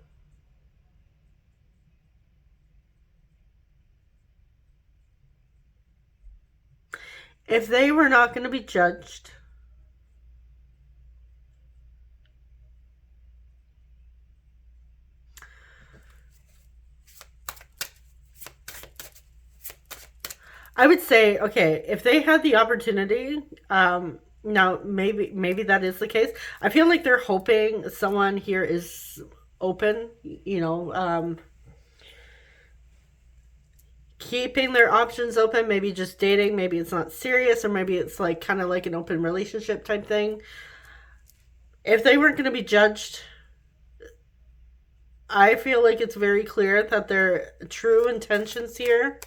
if they were not going to be judged, I would say, okay, if they had the opportunity, now maybe that is the case. I feel like they're hoping someone here is open, you know, keeping their options open, maybe just dating, maybe it's not serious, or maybe it's like kind of like an open relationship type thing. If they weren't going to be judged, I feel like it's very clear that their true intentions here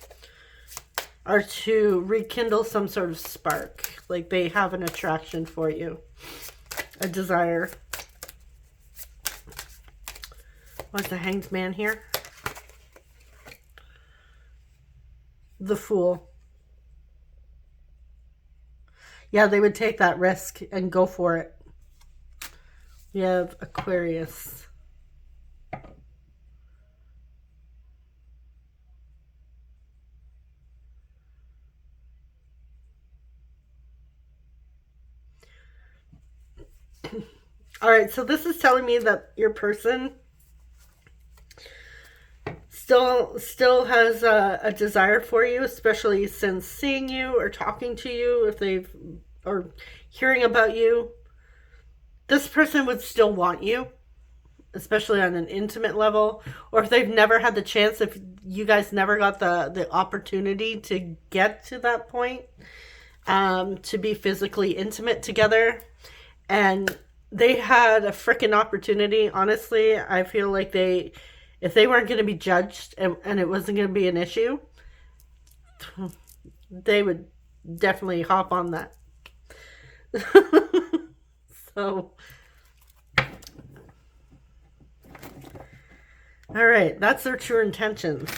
are to rekindle some sort of spark. Like they have an attraction for you, a desire. What's the Hanged Man here? The Fool. Yeah, they would take that risk and go for it. We have Aquarius. All right, so this is telling me that your person still has a desire for you, especially since seeing you or talking to you, if they've, or hearing about you. This person would still want you, especially on an intimate level, or if they've never had the chance, if you guys never got the opportunity to get to that point, to be physically intimate together, and they had a freaking opportunity. Honestly, I feel like if they weren't going to be judged and it wasn't going to be an issue, they would definitely hop on that. So, all right, that's their true intentions.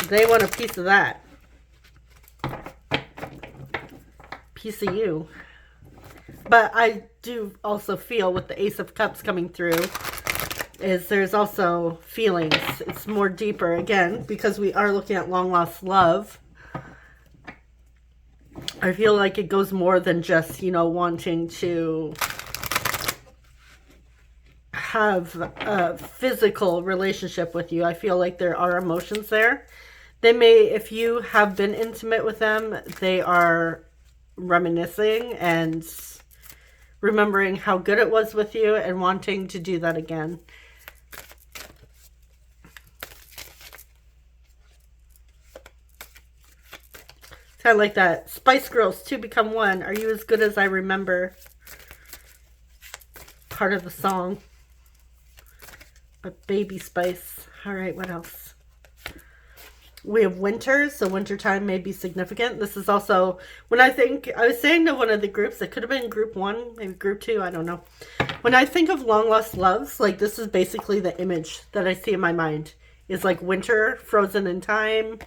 They want a piece of that. Piece of you. But I do also feel with the Ace of Cups coming through is there's also feelings. It's more deeper, again, because we are looking at long lost love. I feel like it goes more than just, you know, wanting to have a physical relationship with you. I feel like there are emotions there. They may, if you have been intimate with them, they are reminiscing and remembering how good it was with you and wanting to do that again. Kind of like that. Spice Girls, two become one. Are you as good as I remember? Part of the song. But Baby Spice. All right, what else? We have winter, so wintertime may be significant. This is also, when I was saying to one of the groups, it could have been group 1, maybe group 2, I don't know. When I think of long lost loves, like this is basically the image that I see in my mind. Is like winter, frozen in time.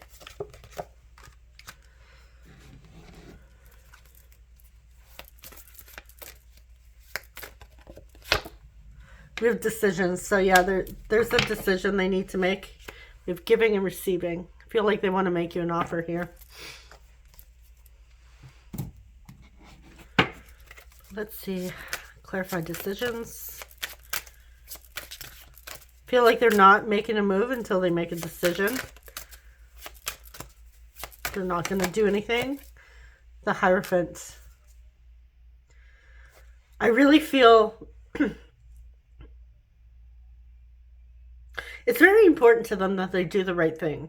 We have decisions. So yeah, there's a decision they need to make. We have giving and receiving. I feel like they want to make you an offer here. Let's see. Clarify decisions. Feel like they're not making a move until they make a decision. They're not going to do anything. The Hierophant. I really feel it's very important to them that they do the right thing.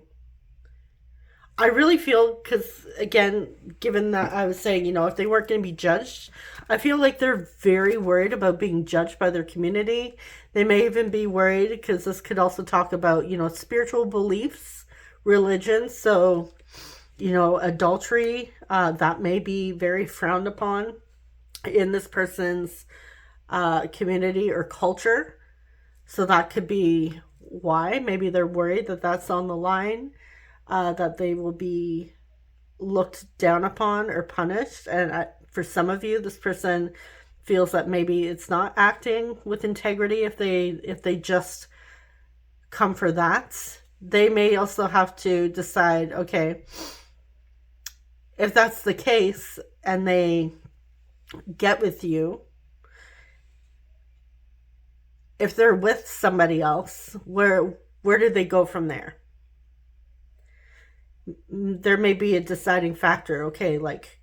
I really feel, because again, given that I was saying, you know, if they weren't going to be judged, I feel like they're very worried about being judged by their community. They may even be worried, because this could also talk about, you know, spiritual beliefs, religion. So, you know, adultery, that may be very frowned upon in this person's community or culture. So that could be why. Maybe they're worried that that's on the line, that they will be looked down upon or punished. And for some of you, this person feels that maybe it's not acting with integrity if they just come for that. They may also have to decide, okay, if that's the case and they get with you, if they're with somebody else, where do they go from there? There may be a deciding factor. Okay, like,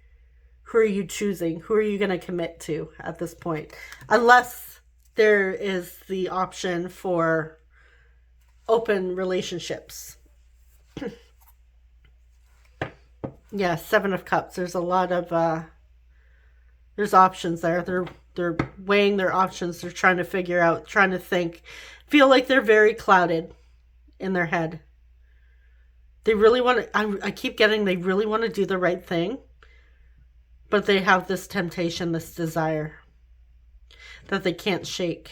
who are you choosing? Who are you going to commit to at this point? Unless there is the option for open relationships. Yeah, 7 of Cups. There's a lot of there's options there. They're weighing their options. They're trying to figure out, trying to think. Feel like they're very clouded in their head. They really want to, I keep getting, they really want to do the right thing. But they have this temptation, this desire that they can't shake.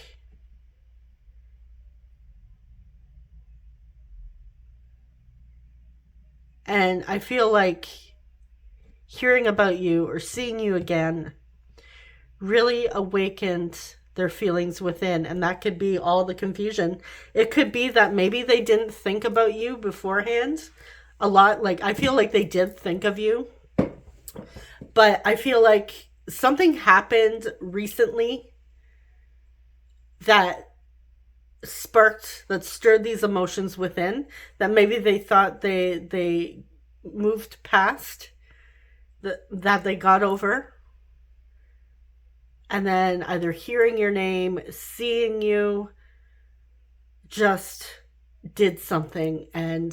And I feel like hearing about you or seeing you again really awakened their feelings within. And that could be all the confusion. It could be that maybe they didn't think about you beforehand a lot. Like, I feel like they did think of you. But I feel like something happened recently that stirred these emotions within, that maybe they thought they moved past, that they got over. And then either hearing your name, seeing you, just did something. And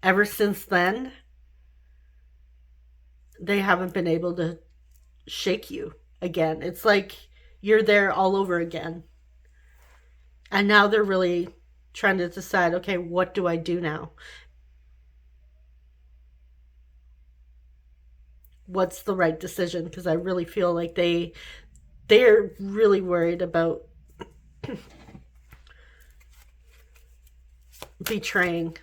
ever since then, they haven't been able to shake you again. It's like you're there all over again. And now they're really trying to decide, okay, what do I do now? What's the right decision? Because I really feel like they're really worried about betraying.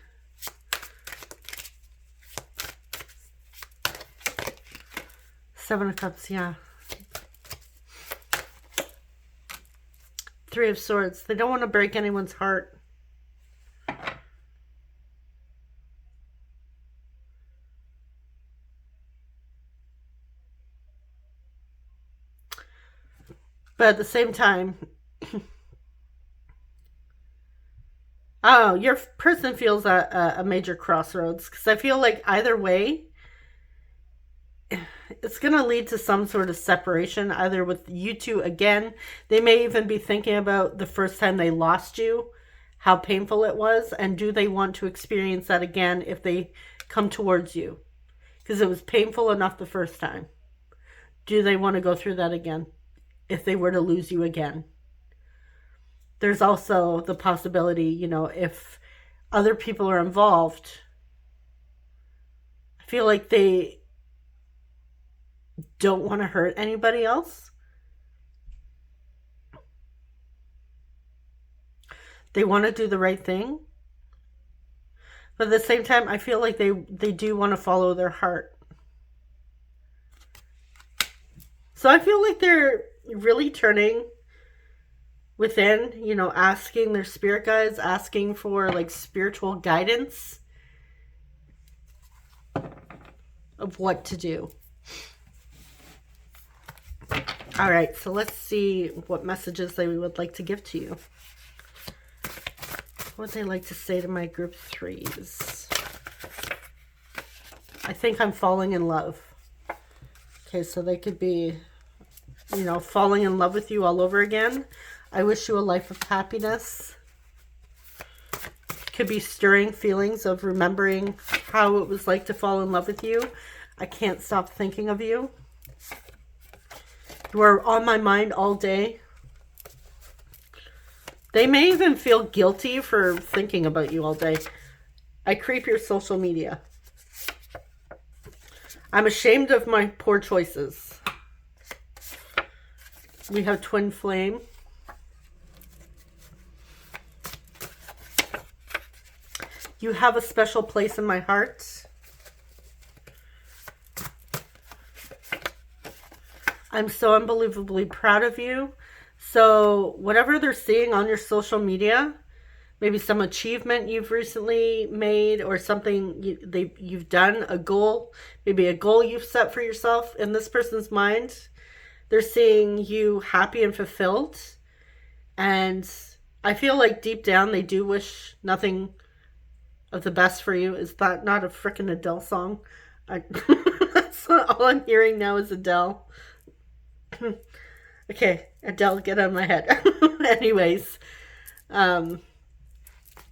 Seven of Cups, yeah. 3 of Swords. They don't want to break anyone's heart. But at the same time, oh, your person feels a major crossroads. Because I feel like either way, it's going to lead to some sort of separation, either with you two again. They may even be thinking about the first time they lost you, how painful it was, and do they want to experience that again if they come towards you? because it was painful enough the first time. Do they want to go through that again if they were to lose you again? There's also the possibility, you know, if other people are involved, I feel like they don't want to hurt anybody else. They want to do the right thing. But at the same time, I feel like they do want to follow their heart. So I feel like they're really turning within, you know, asking their spirit guides, asking for like spiritual guidance of what to do. All right, so let's see what messages they would like to give to you. What would they like to say to my group 3s? I think I'm falling in love. Okay, so they could be, you know, falling in love with you all over again. I wish you a life of happiness. Could be stirring feelings of remembering how it was like to fall in love with you. I can't stop thinking of you. You are on my mind all day. They may even feel guilty for thinking about you all day. I creep your social media. I'm ashamed of my poor choices. We have twin flame. You have a special place in my heart. I'm so unbelievably proud of you. So whatever they're seeing on your social media, maybe some achievement you've recently made or something you've done, a goal, maybe a goal you've set for yourself in this person's mind, they're seeing you happy and fulfilled. And I feel like deep down they do wish nothing of the best for you. Is that not a freaking Adele song? That's all I'm hearing now is Adele. Okay, Adele, get out of my head. Anyways, yeah,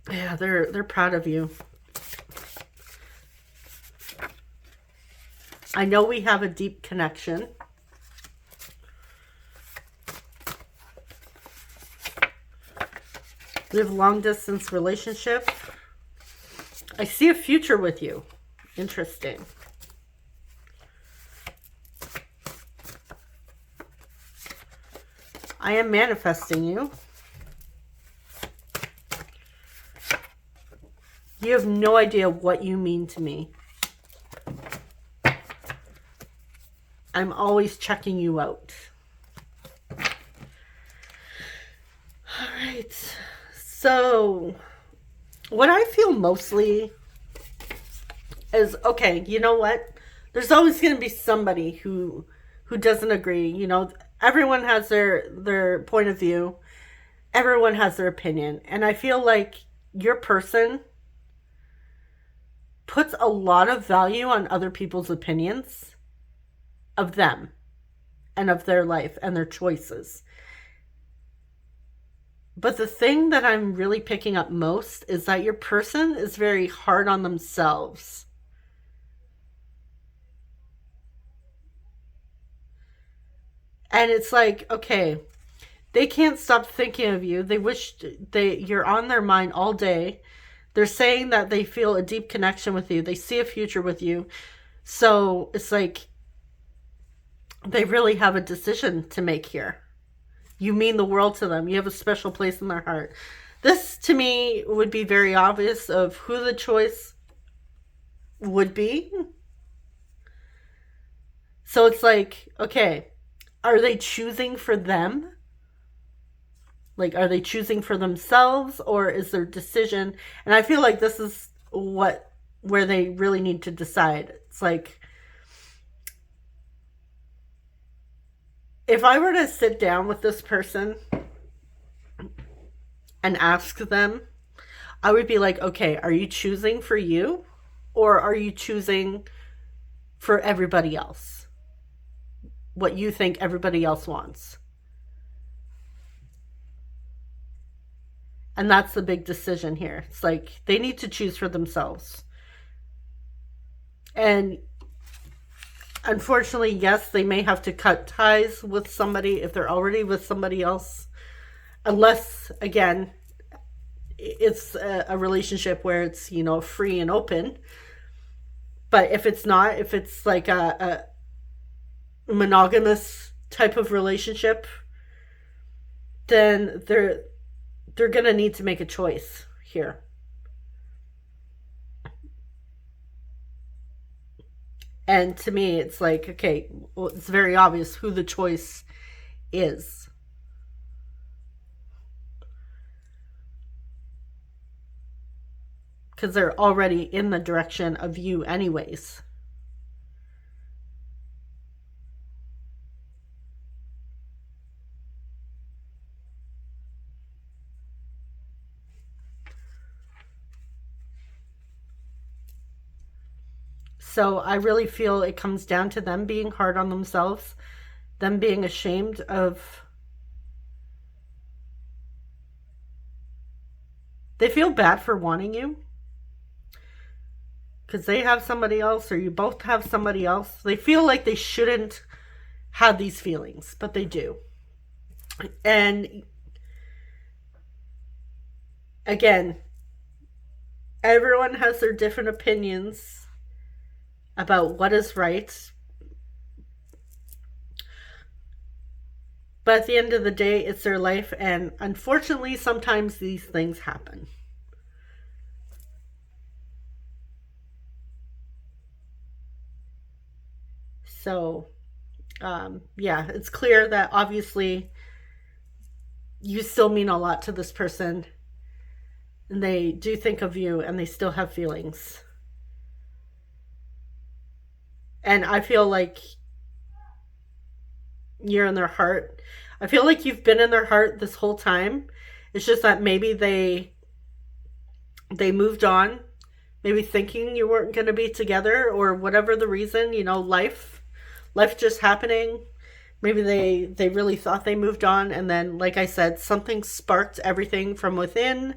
they're proud of you. I know we have a deep connection. We have a long distance relationship. I see a future with you. Interesting. I am manifesting you. You have no idea what you mean to me. I'm always checking you out. All right. So, what I feel mostly is, okay, you know what? There's always going to be somebody who doesn't agree. You know, everyone has their point of view. Everyone has their opinion. And I feel like your person puts a lot of value on other people's opinions of them and of their life and their choices. But the thing that I'm really picking up most is that your person is very hard on themselves. And it's like, okay, they can't stop thinking of you. They wish you're on their mind all day. They're saying that they feel a deep connection with you. They see a future with you. So it's like they really have a decision to make here. You mean the world to them. You have a special place in their heart. This, to me, would be very obvious of who the choice would be. So it's like, okay, are they choosing for them? Like, are they choosing for themselves, or is their decision? And I feel like this is where they really need to decide. It's like, if I were to sit down with this person and ask them, I would be like, okay, are you choosing for you, or are you choosing for everybody else? What you think everybody else wants. And that's the big decision here. It's like they need to choose for themselves. And Unfortunately, yes, they may have to cut ties with somebody if they're already with somebody else. Unless, again, it's a relationship where it's, free and open. But if it's not, if it's like a monogamous type of relationship, then they're going to need to make a choice here. And to me, it's like, okay, well, it's very obvious who the choice is. Because they're already in the direction of you anyways. So I really feel it comes down to them being hard on themselves, them being ashamed of... They feel bad for wanting you. Because they have somebody else, or you both have somebody else. They feel like they shouldn't have these feelings, but they do. And again, everyone has their different opinions about what is right. But at the end of the day, it's their life, and unfortunately, sometimes these things happen. So, yeah, it's clear that obviously you still mean a lot to this person, and they do think of you, and they still have feelings. And I feel like you're in their heart. I feel like you've been in their heart this whole time. It's just that maybe they moved on, maybe thinking you weren't going to be together, or whatever the reason, life just happening. Maybe they really thought they moved on, and then, like I said, something sparked everything from within.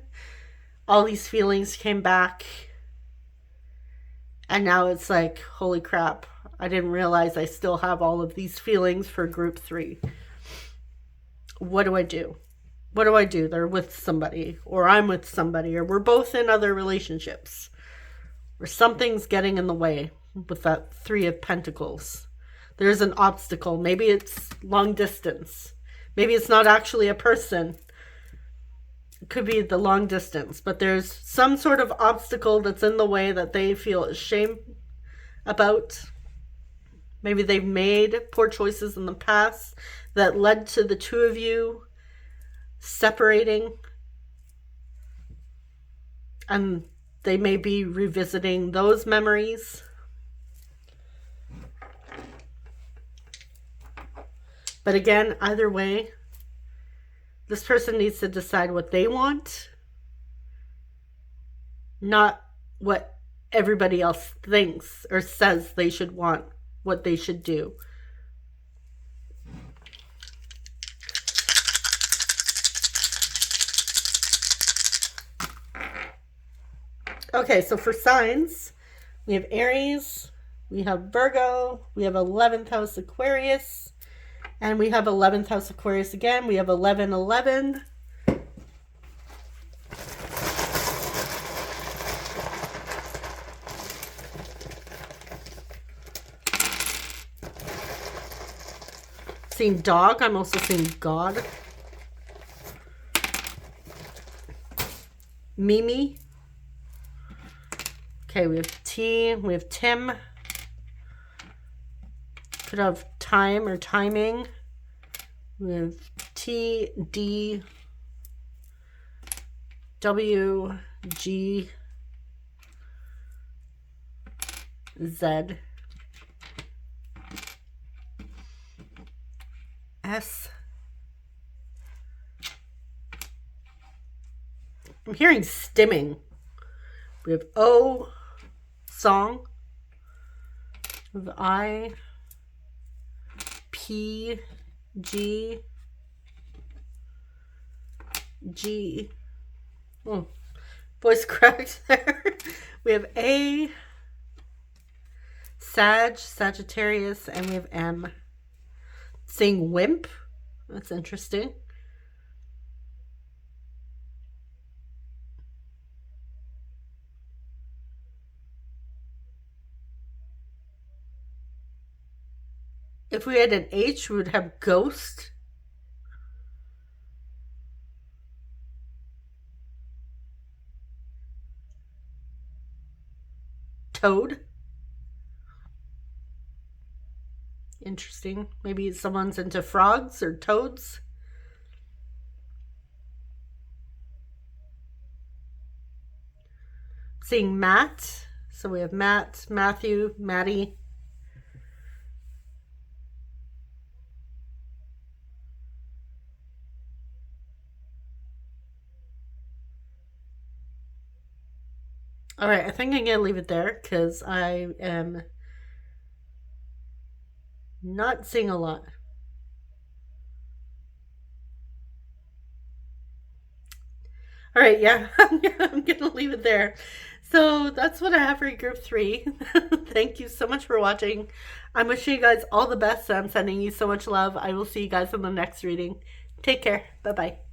All these feelings came back, and now it's like, holy crap, I didn't realize I still have all of these feelings for group 3. What do I do? What do I do? They're with somebody, or I'm with somebody, or we're both in other relationships, or something's getting in the way with that 3 of Pentacles. There's an obstacle. Maybe it's long distance. Maybe it's not actually a person. It could be the long distance, but there's some sort of obstacle that's in the way that they feel ashamed about. Maybe they've made poor choices in the past that led to the 2 of you separating. And they may be revisiting those memories. But again, either way, this person needs to decide what they want, not what everybody else thinks or says they should want, what they should do. Okay, so for signs, we have Aries, we have Virgo, we have 11th house Aquarius, and we have 11th house Aquarius again. We have 1111. Seeing dog. I'm also seeing God. Mimi. Okay, we have T. We have Tim. Could have time or timing. We have T, D, W, G, Z, S. I'm hearing stimming. We have O, song. We have I, P, G, G. Oh, voice cracked there. We have A, Sagittarius, and we have M. Seeing wimp. That's interesting. If we had an H, we would have ghost. Toad. Interesting. Maybe someone's into frogs or toads. Seeing Matt. So we have Matt, Matthew, Maddie. All right, I think I'm going to leave it there because I am not seeing a lot. All right, yeah, I'm going to leave it there. So that's what I have for group 3. Thank you so much for watching. I'm wishing you guys all the best. I'm sending you so much love. I will see you guys in the next reading. Take care. Bye-bye.